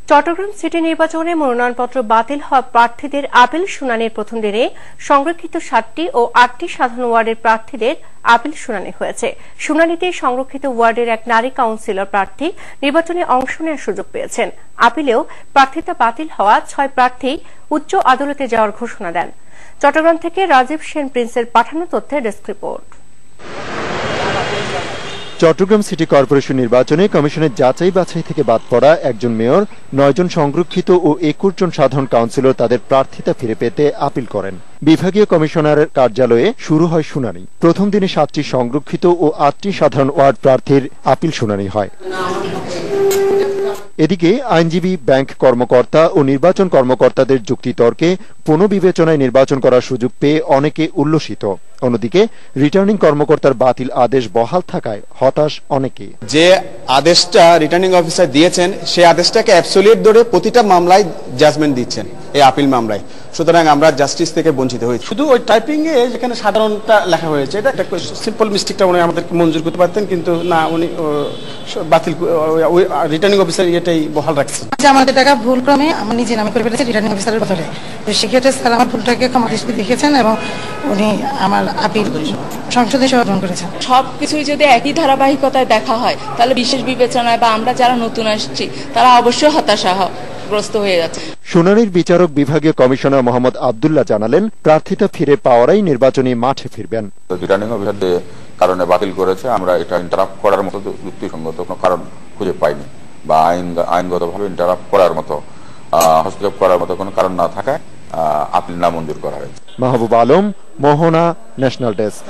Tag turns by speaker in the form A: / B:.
A: Chittagong city নির্বাচনে মনোনয়নপত্র বাতিল হওয়া প্রার্থীদের আপিল শুনানির প্রথম দিনে সংরক্ষিত ৭টি ও ৮টি সাধারণ ওয়ার্ডের প্রার্থীদের আপিল শুনানি হয়েছে। শুনানিতে সংরক্ষিত ওয়ার্ডের এক নারী কাউন্সিলর প্রার্থী নির্বাচনে অংশ নেওয়ার সুযোগ পেয়েছেন। আপিলেও প্রার্থিতা বাতিল হওয়া ৬ প্রার্থী উচ্চ আদালতে যাওয়ার ঘোষণা দেন। চট্টগ্রাম থেকে রাজীব সেন প্রিন্সের পাঠানো তথ্যের desk report.
B: Chittagong city corporation নির্বাচনে কমিশনের যাচাই বাছাই থেকে বাদ পড়া একজন মেয়র, ৯ জন সংরক্ষিত ও ২১ জন সাধারণ কাউন্সিলর তাদের প্রার্থিতা ফিরে পেতে আপিল করেন। বিভাগীয় কমিশনারের কার্যালয়ে শুরু হয় শুনানি। প্রথম দিনে ৭টি সংরক্ষিত ও ৮টি সাধারণ ওয়ার্ড প্রার্থীর আপিল শুনানি হয়। এদিকে আইনজীবী, ব্যাংক কর্মকর্তা ও নির্বাচন কর্মকর্তাদের যুক্তিতর্কে পুনর্বিবেচনায় নির্বাচন করার সুযোগ পেয়ে অনেকে উল্লসিত। অন্যদিকে রিটার্নিং কর্মকর্তার বাতিল আদেশ বহাল থাকায় হতাশ অনেকে।
C: যে আদেশটা রিটার্নিং অফিসার দিয়েছেন সেই আদেশটাকে অ্যাবসলিউট ধরে প্রতিটা মামলায় জাজমেন্ট দিচ্ছেন, এই আপিল মামলায়। সুতরাং আমরা জাস্টিস থেকে বঞ্চিত হয়েছি।
D: শুধু ওই টাইপিং এ যেখানে সাধারণটা লেখা হয়েছে, এটা একটা সিম্পল মিস্টেকটা উনি আমাদেরকে মঞ্জুর করতে পারতেন, কিন্তু না, উনি বাতিল রিটার্নিং অফিসার এটাই বহাল রাখছেন।
E: আমাদের টাকা ভুল ক্রমে আমার নিজে নামে করে ফেলেছে রিটার্নিং অফিসারের বদলে। সেক্ষেত্রে স্যার আমার ভুলটাকে ক্ষমা দৃষ্টিতে দেখেছেন এবং উনি আমার আপিল সংসদে সমাধান করেছেন।
F: সবকিছুই যদি একই ধারাবাহিকতায় দেখা হয় তাহলে বিশেষ বিবেচনায় বা আমরা যারা নতুন আসছি তারা অবশ্যই হতাশাগ্রস্ত হয়ে যাচ্ছে।
B: শুনানির বিচারক বিভাগীয় কমিশনার মোহাম্মদ আব্দুল্লাহ জানালেন, প্রার্থিতা ফিরে পাওয়ারাই নির্বাচনী মাঠে ফিরবেন।
G: রিটার্নিং অফিসার যে কারণে বাতিল করেছে, আমরা এটা ইন্টারাপ্ট করার মতো যুক্তিসঙ্গত কোনো কারণ খুঁজে পাইনি, বা আইনগতভাবে ইন্টারাপ্ট করার মতো, হস্তক্ষেপ করার মতো কোনো কারণ না থাকায় আপিল নামঞ্জুর করা হয়েছে।
B: মাহবুব আলম, মোহনা, ন্যাশনাল ডেস্ক।